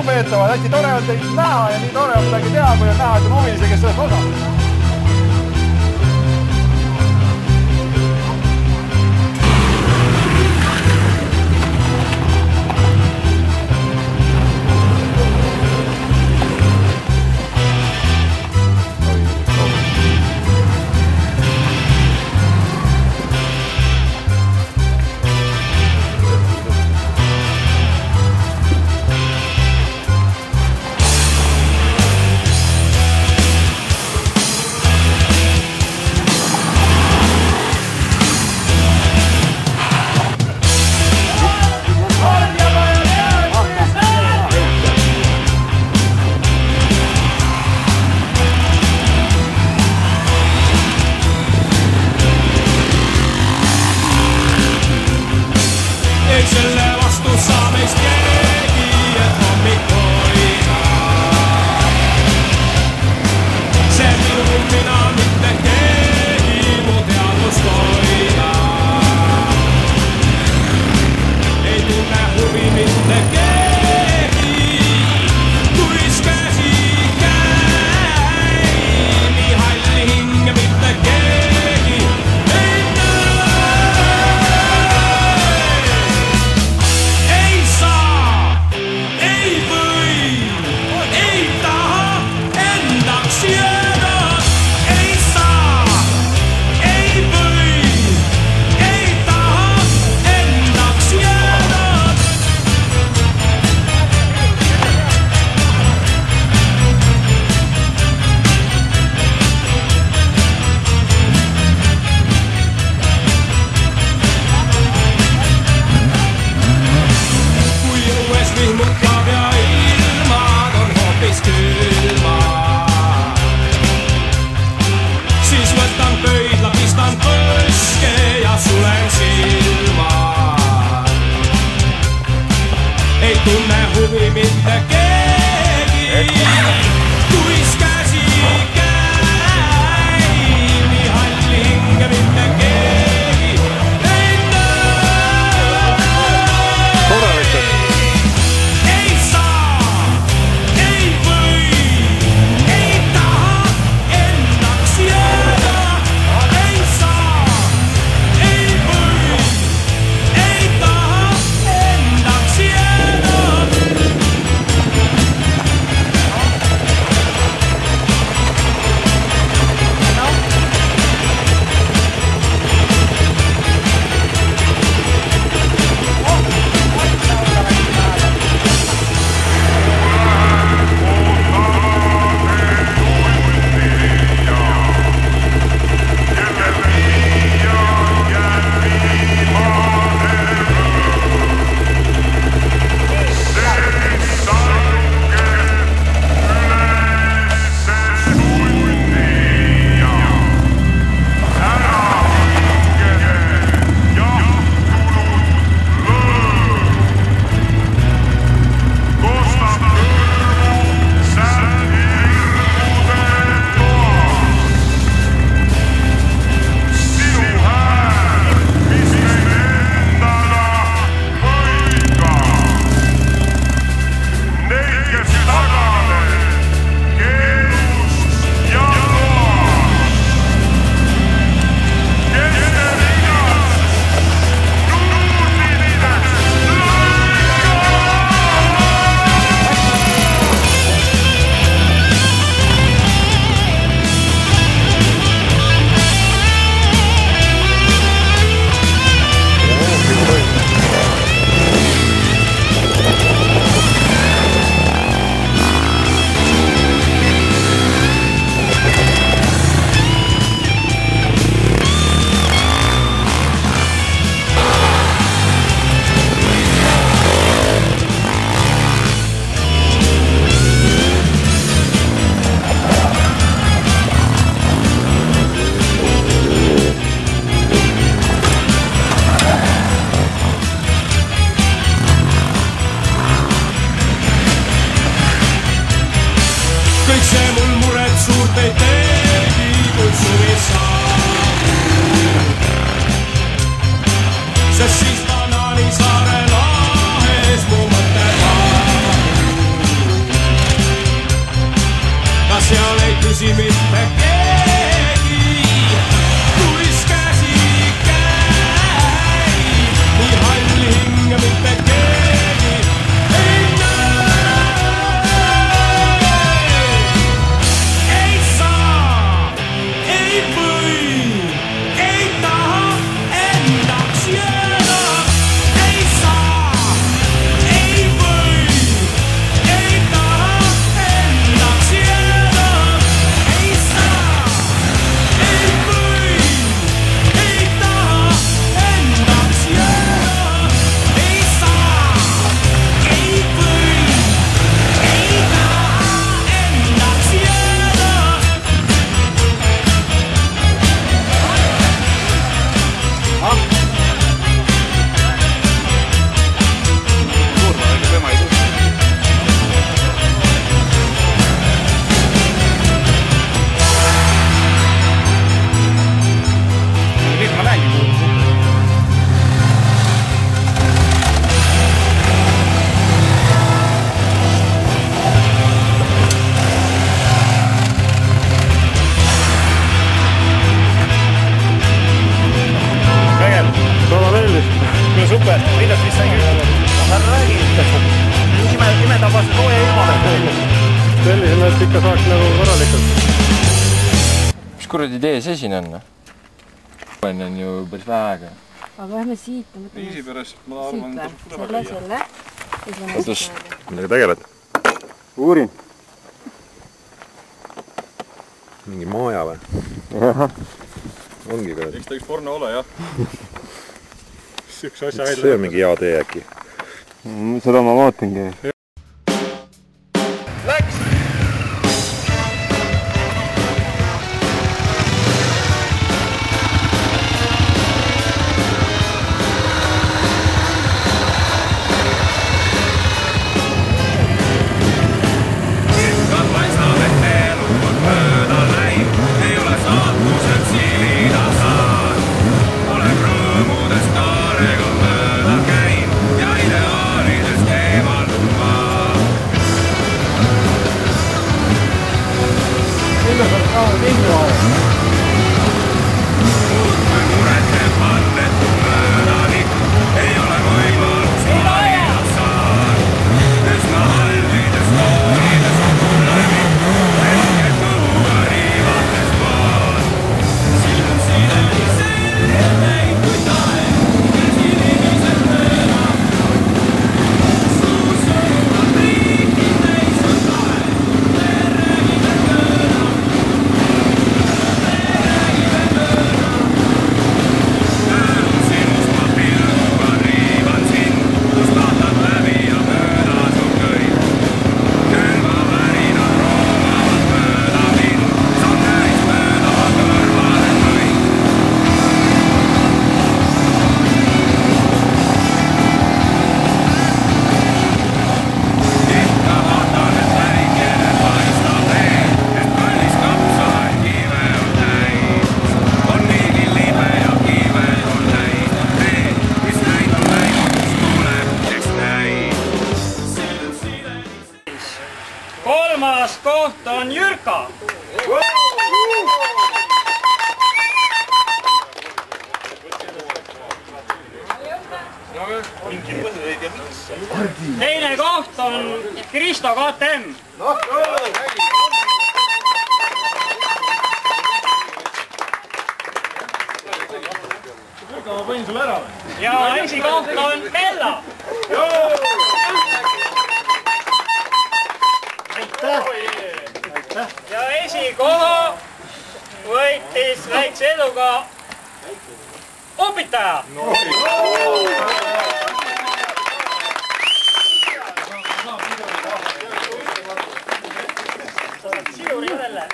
lugupeetavad, hästi tore on teid näha ja nii tore on midagi teha, kui on näha, et on huvilisi, kes sellest osa. Selle vastu saa meist keegi, et hommik hoida. See minu mina mitte keegi mu teadvust hoida. Ei tunne huvi mitte keegi, kuis käsi käi. Nii halli hinge mitte keegi ei vihmutab ja ilmad on hoopis külmad. Siis võtan pöidla, pistan põske ja sulen silmad. Ei tunne huvi mitte keegi, kuis käsi käi. Nii halli hinge mitte keegi ei näe. Tore lihtsalt. Kõik see mul muret suurt ei teegi, kui suvi saab. Sest siis Banaanisaare lahes mu mõte taab. küsi mitte keegi, kuis käsi käib, nii halli hinge mitte keegi ei näe. Ei saa, ei või, ei taha endaks jääda. Ei saa, ei või, ei taha endaks jääda. Ei saa, ei või, ei taha endaks jääda. Ei saa, ei või, ei taha endaks jääda. Nüüd ma näengi. Vägev. Väga meeldis. Küll super. Millest mis sai küll? Härra räägi. Ime tabas sooja ilmale. Sellise meelt ikka saaks nagu korralikult. Mis kuradi idee see siin on? On ju päris vähe aega. Aga lähme siit. Viisi pärast ma arvan, et selle. Otus, millega tegeled? uurin. Mingi maja või? Ongi ka. Eks ta üks porno ole, jah. Üks asja See on mingi hea tee äkki. Seda ma vaatangi. Läks! Kolmas koht on Jürka. Teine koht on Kristo KTM. Ma panin sulle ära. Ja esikoht on Mella. Ja esikoha võitis väikse eduga Opitaja. Siduri jälle.